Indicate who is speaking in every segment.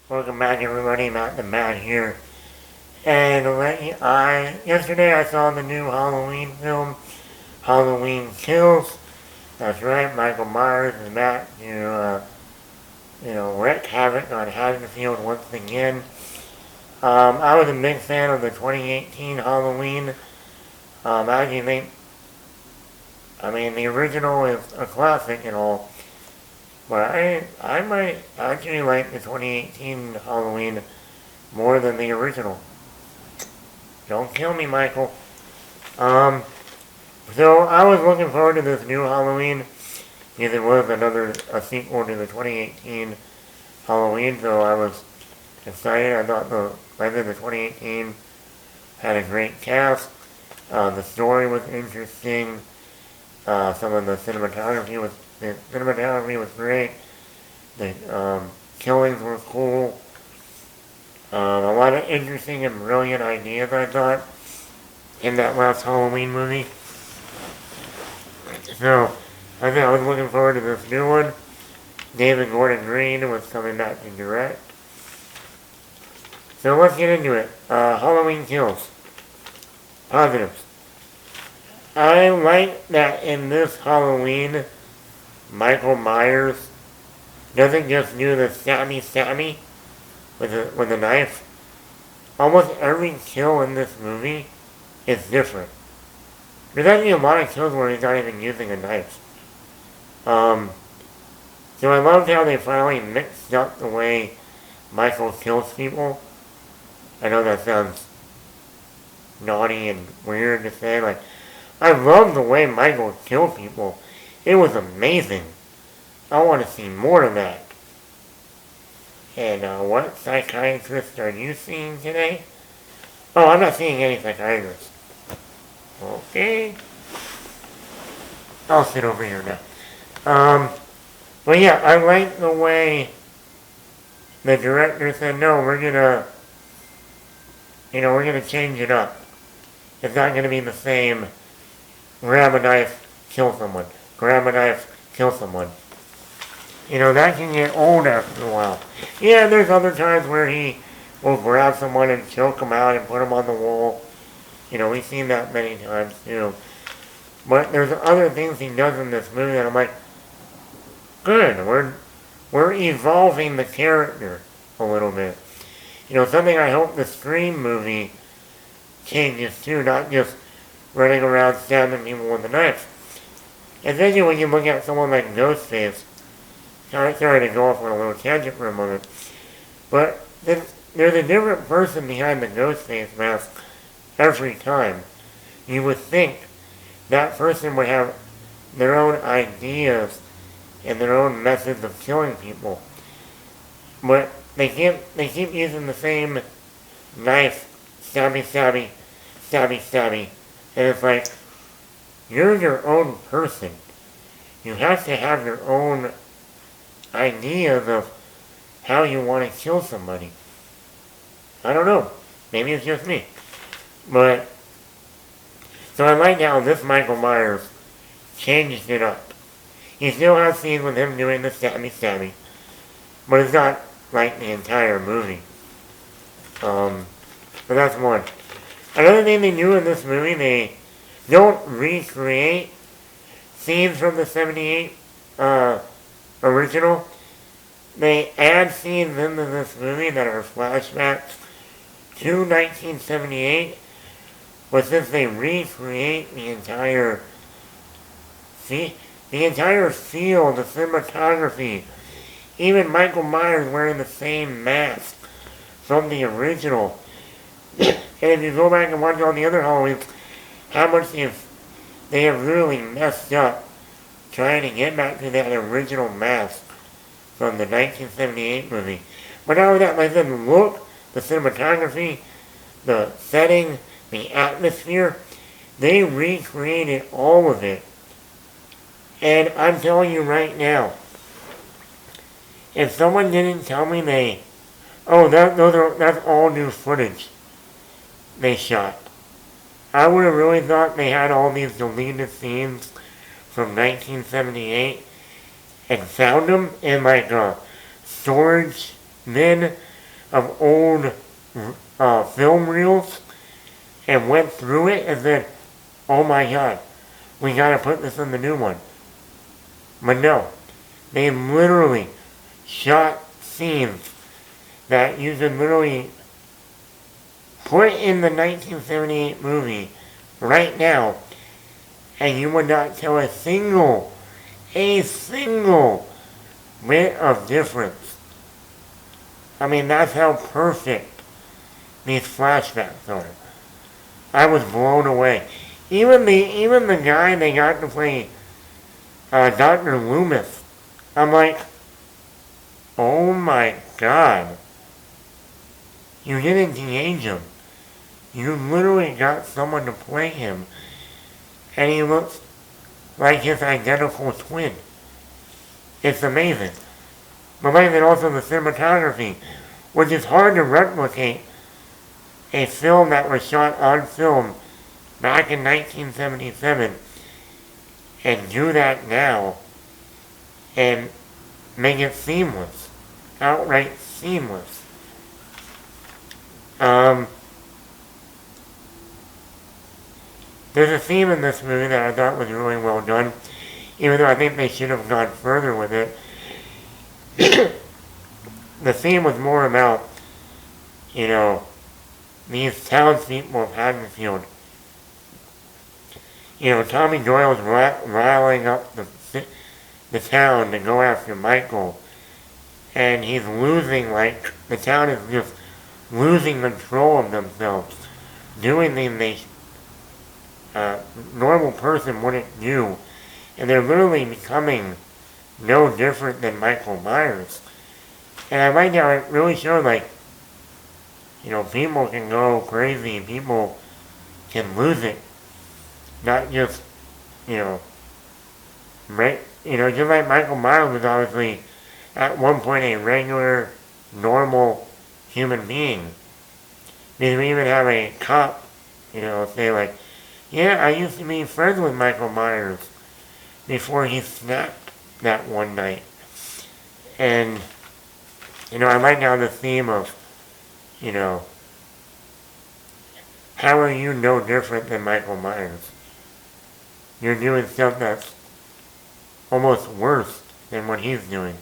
Speaker 1: Welcome back, everybody. Matt the Matt here. And yesterday I saw the new Halloween film, Halloween Kills. That's right, Michael Myers is back to, wreak havoc on Haddonfield once again. I was a big fan of the 2018 Halloween. I actually think, the original is a classic and all, but I might actually like the 2018 Halloween more than the original. Don't kill me, Michael. Um, so I was looking forward to this new Halloween. Because it was a sequel to the 2018 Halloween, so I was excited. I thought the 2018 had a great cast. The story was interesting. Some of the cinematography was great. The killings were cool. A lot of interesting and brilliant ideas, I thought, in that last Halloween movie. So, I was looking forward to this new one. David Gordon Green was coming back to direct. So let's get into it. Halloween Kills. Positives. I like that in this Halloween, Michael Myers doesn't just do the stabby with a knife. Almost every kill in this movie is different. There's actually a lot of kills where he's not even using a knife. So I loved how they finally mixed up the way Michael kills people. I know that sounds naughty and weird to say. I love the way Michael killed people. It was amazing. I want to see more of that. And what psychiatrist are you seeing today? Oh, I'm not seeing any psychiatrist. Okay. I'll sit over here now. But yeah, I like the way the director said, no, we're gonna change it up. It's not gonna be the same grab a knife, kill someone. Grab a knife, kill someone. That can get old after a while. Yeah, there's other times where he will grab someone and choke them out and put them on the wall. We've seen that many times too. But there's other things he does in this movie that I'm like, good, we're evolving the character a little bit. Something I hope the Scream movie changes too, not just running around stabbing people with a knife. Especially when you look at someone like Ghostface. Sorry to go off on a little tangent for a moment. But there's a different person behind the Ghostface mask every time. You would think that person would have their own ideas and their own methods of killing people. But they keep using the same knife, stabby. And it's like, you're your own person. You have to have your own ideas of how you want to kill somebody. I don't know. Maybe it's just me. But, so I like how this Michael Myers changed it up. You still have scenes with him doing the stabby. But it's not like the entire movie. But that's one. Another thing they do in this movie, they don't recreate scenes from the 78 original. They add scenes into this movie that are flashbacks to 1978. But since they recreate the entire feel, the cinematography, even Michael Myers wearing the same mask from the original. And if you go back and watch all the other Halloweens, how much they have really messed up trying to get back to that original mask from the 1978 movie. But not only that, like I said, the look, the cinematography, the setting, the atmosphere, they recreated all of it. And I'm telling you right now, if someone didn't tell me that's all new footage they shot, I would have really thought they had all these deleted scenes from 1978 and found them in like a storage bin of old film reels and went through it and said, oh my god, we gotta put this in the new one. But no, they literally shot scenes that you could literally put in the 1978 movie right now, and you would not tell a single bit of difference. I mean, that's how perfect these flashbacks are. I was blown away. Even the guy they got to play Dr. Loomis, I'm like, oh my god. You didn't de-age him. You literally got someone to play him, and he looks like his identical twin. It's amazing. But then also the cinematography, which is hard to replicate a film that was shot on film back in 1977 and do that now and make it seamless, outright seamless. There's a theme in this movie that I thought was really well done, even though I think they should have gone further with it. The theme was more about, these townspeople of Haddonfield. Tommy Doyle's riling up the town to go after Michael, and he's losing, the town is just losing control of themselves, doing things a normal person wouldn't do, and they're literally becoming no different than Michael Myers. And I like how it really showed, people can go crazy, people can lose it, not just, just like Michael Myers was obviously at one point a regular, normal human being. Because we even have a cop, say yeah, I used to be friends with Michael Myers before he snapped that one night. And, I like now the theme of, how are you no different than Michael Myers? You're doing stuff that's almost worse than what he's doing.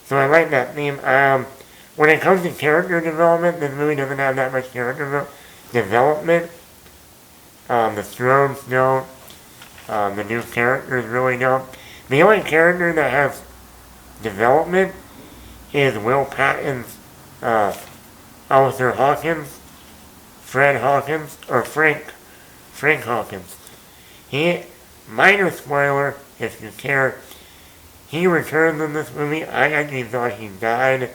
Speaker 1: So I like that theme. When it comes to character development, this movie doesn't have that much character development. The Strobes don't. The new characters really don't. The only character that has development is Will Patton's Arthur Hawkins, Frank Hawkins. Minor spoiler, if you care, he returns in this movie. I actually thought he died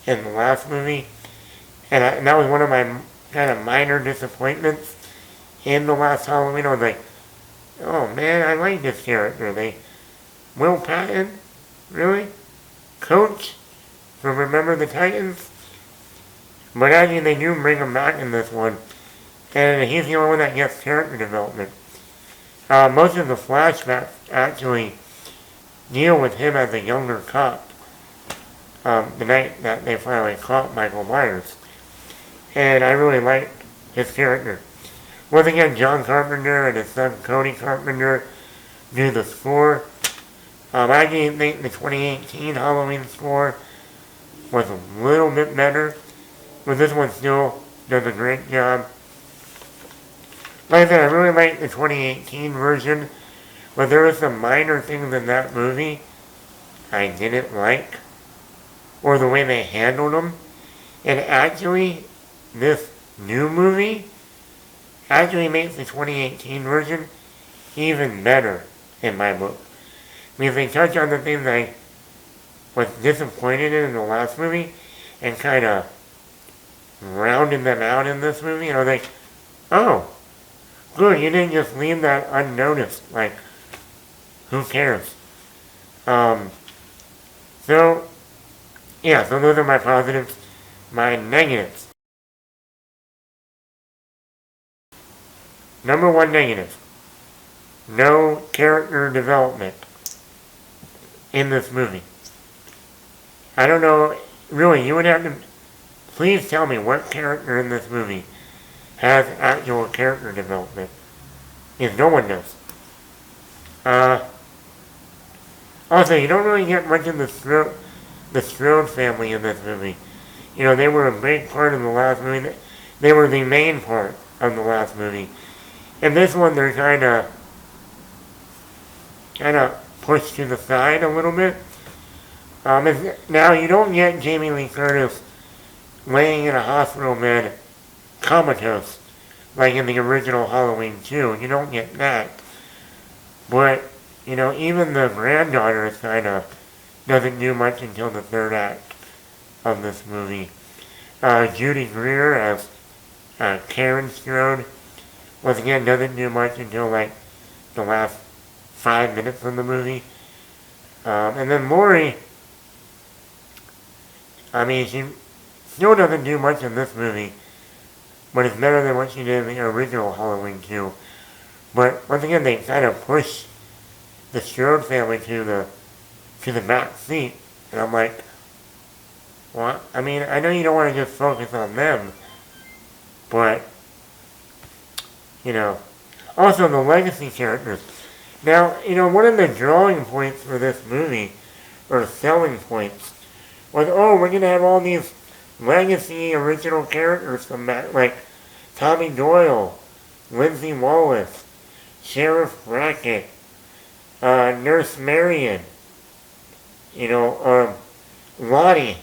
Speaker 1: in the last movie, and that was one of my kind of minor disappointments in the last Halloween. I was like, oh man, I like this character. Will Patton? Really? Coach? From Remember the Titans? But actually they do bring him back in this one, and he's the only one that gets character development. Most of the flashbacks actually deal with him as a younger cop, the night that they finally caught Michael Myers. And I really liked his character. Once again, John Carpenter and his son Cody Carpenter do the score. I didn't think the 2018 Halloween score was a little bit better, but this one still does a great job. Like I said, I really like the 2018 version, but there were some minor things in that movie I didn't like, or the way they handled them. And actually, this new movie actually makes the 2018 version even better in my book. Because they touch on the things I was disappointed in the last movie and kind of rounded them out in this movie. And I was like, oh, good, you didn't just leave that unnoticed. Who cares? So those are my positives. My negatives. Number one negative. No character development in this movie. I don't know, really, you would have to please tell me what character in this movie has actual character development. Because no one does. Also, you don't really get much of the Strode family in this movie. You know, they were a big part of the last movie. They were the main part of the last movie. In this one, they're kind of pushed to the side a little bit. Now, you don't get Jamie Lee Curtis laying in a hospital bed comatose, like in the original Halloween 2. You don't get that. But, you know, even the granddaughter doesn't do much until the third act of this movie. Judy Greer as Karen Strode, once again, doesn't do much until like the last 5 minutes of the movie. And then Laurie, I mean, she still doesn't do much in this movie, but it's better than what she did in the original Halloween 2. But once again, they kind of push the Strode family to the back seat, and I'm like, well, I mean, I know you don't want to just focus on them, but, you know, also the legacy characters. Now, you know, one of the drawing points for this movie, or selling points, was, oh, we're going to have all these legacy original characters come back, like Tommy Doyle, Lindsay Wallace, Sheriff Brackett, Nurse Marion, you know, Lottie.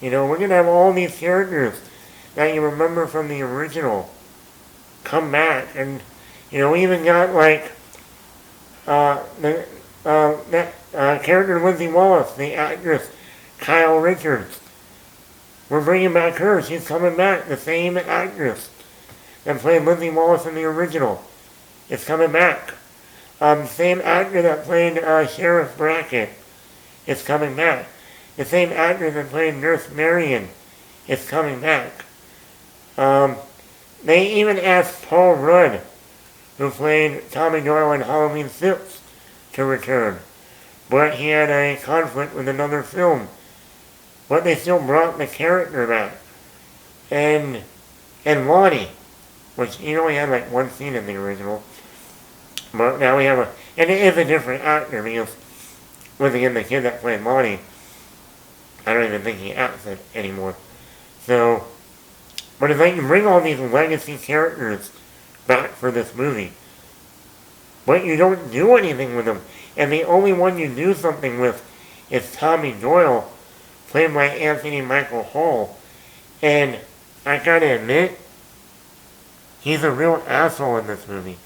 Speaker 1: You know, we're going to have all these characters that you remember from the original come back. And, you know, we even got, like, that character Lindsay Wallace, the actress Kyle Richards. We're bringing back her. She's coming back. The same actress that played Lindsay Wallace in the original is coming back. Same actor that played Sheriff Brackett is coming back. The same actor that played Nurse Marion is coming back. They even asked Paul Rudd, who played Tommy Doyle in Halloween 6, to return. But he had a conflict with another film. But they still brought the character back. And Lottie, which he only had like one scene in the original. But now we have and it is a different actor because, once again, the kid that played Lottie, I don't even think he acts it anymore. So, but it's like you bring all these legacy characters back for this movie, but you don't do anything with them. And the only one you do something with is Tommy Doyle, played by Anthony Michael Hall. And I gotta admit, he's a real asshole in this movie.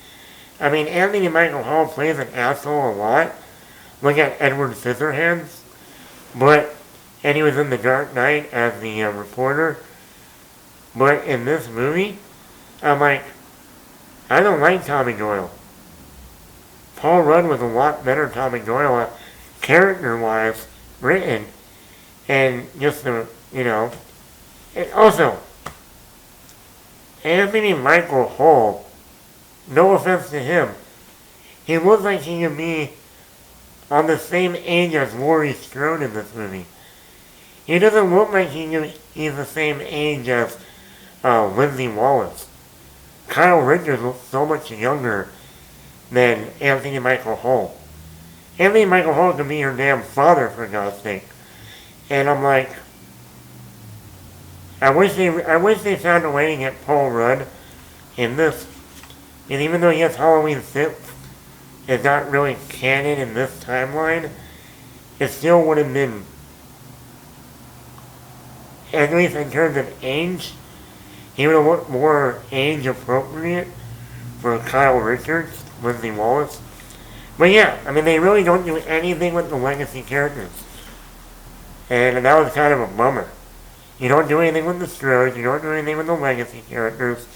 Speaker 1: I mean, Anthony Michael Hall plays an asshole a lot. Look at Edward Scissorhands. And he was in The Dark Knight as the reporter. But in this movie, I'm like, I don't like Tommy Doyle. Paul Rudd was a lot better Tommy Doyle, character-wise, written. And just the, you know. And also, Anthony Michael Hall, no offense to him, he looks like he could be on the same age as Laurie Strode in this movie. He doesn't look like he's the same age as Lindsay Wallace. Kyle Richards looks so much younger than Anthony Michael Hall. Anthony Michael Hall could be your damn father, for God's sake. And I'm like, I wish they found a way to get Paul Rudd in this. And even though he has Halloween 6, it's not really canon in this timeline, it still would have been, at least in terms of age, he would have looked more age appropriate for Kyle Richards, Lindsay Wallace. But yeah, I mean, they really don't do anything with the legacy characters. And that was kind of a bummer. You don't do anything with the Strodes, you don't do anything with the legacy characters.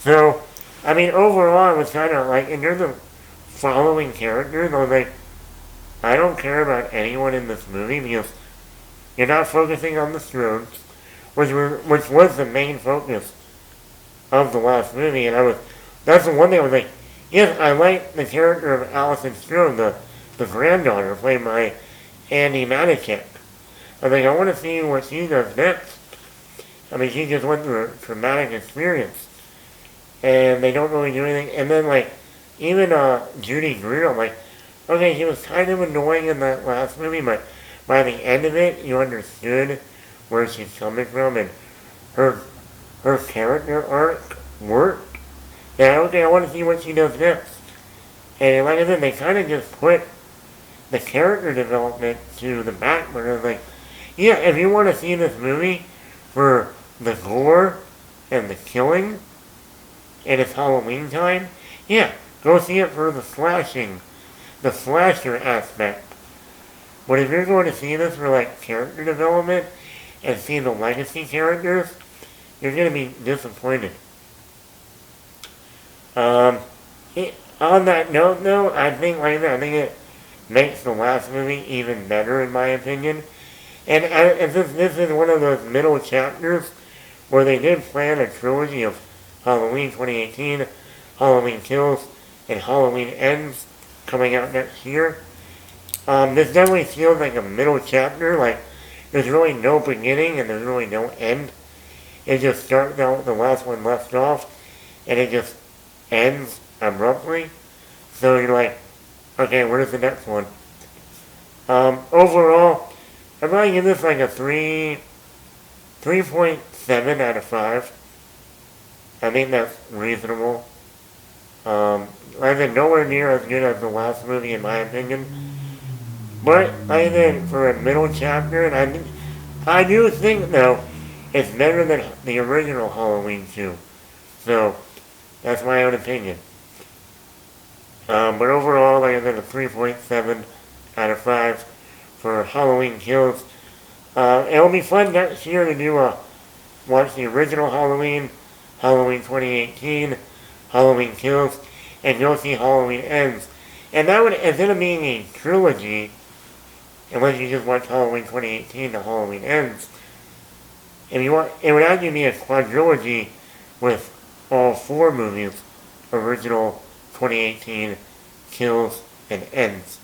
Speaker 1: So, I mean, overall, it was kind of like, in terms of following characters, I was like, I don't care about anyone in this movie because you're not focusing on the Strodes, which was the main focus of the last movie. And that's the one thing I was like, yes, I like the character of Alison Strode, the granddaughter, played by Andy Manichek. I was like, I want to see what she does next. I mean, she just went through a traumatic experience, and they don't really do anything. And then, like, even Judy Greer, I'm like, okay, she was kind of annoying in that last movie, but by the end of it, you understood where she's coming from, and her her character arc worked. Yeah, okay, I want to see what she does next. And like I said, they kind of just put the character development to the back burner. Like, yeah, if you want to see this movie for the gore and the killing, and it's Halloween time, yeah, go see it for the slashing, the slasher aspect. But if you're going to see this for like character development and see the legacy characters, you're going to be disappointed. Um, on that note, though, I think like that, I think it makes the last movie even better in my opinion. And since this is one of those middle chapters where they did plan a trilogy of Halloween 2018, Halloween Kills, and Halloween Ends coming out next year, this definitely feels like a middle chapter. Like there's really no beginning and there's really no end. It just starts out the last one left off, and it just ends abruptly. So you're like, okay, where's the next one? Overall, I'm going to give this like a 3.7 out of 5. I think that's reasonable. Like I said, nowhere near as good as the last movie in my opinion. But I think for a middle chapter, and I do think though, it's better than the original Halloween 2. So, that's my own opinion. But overall, like I said, a 3.7 out of 5 for Halloween Kills. It'll be fun next year to do watch the original Halloween, Halloween 2018, Halloween Kills, and you'll see Halloween Ends. And that would, instead of being a trilogy, unless you just watch Halloween 2018 to Halloween Ends, if you want, it would actually be a quadrilogy with all 4 movies, original, 2018, Kills, and Ends.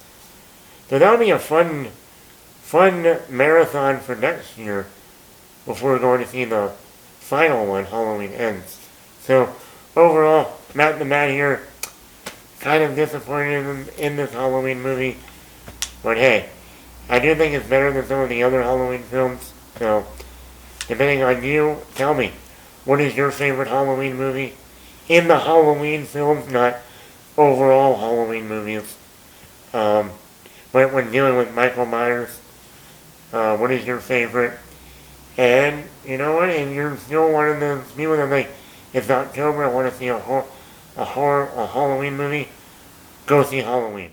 Speaker 1: So that'll be a fun marathon for next year before going to see the final one, Halloween Ends. So overall, Matt the Matt here, kind of disappointed in this Halloween movie, but hey, I do think it's better than some of the other Halloween films. So depending on you, tell me, what is your favorite Halloween movie in the Halloween films, not overall Halloween movies? But when dealing with Michael Myers, what is your favorite? And you know what? And you're still one of the people that like, it's October, I want to see a Halloween movie. Go see Halloween.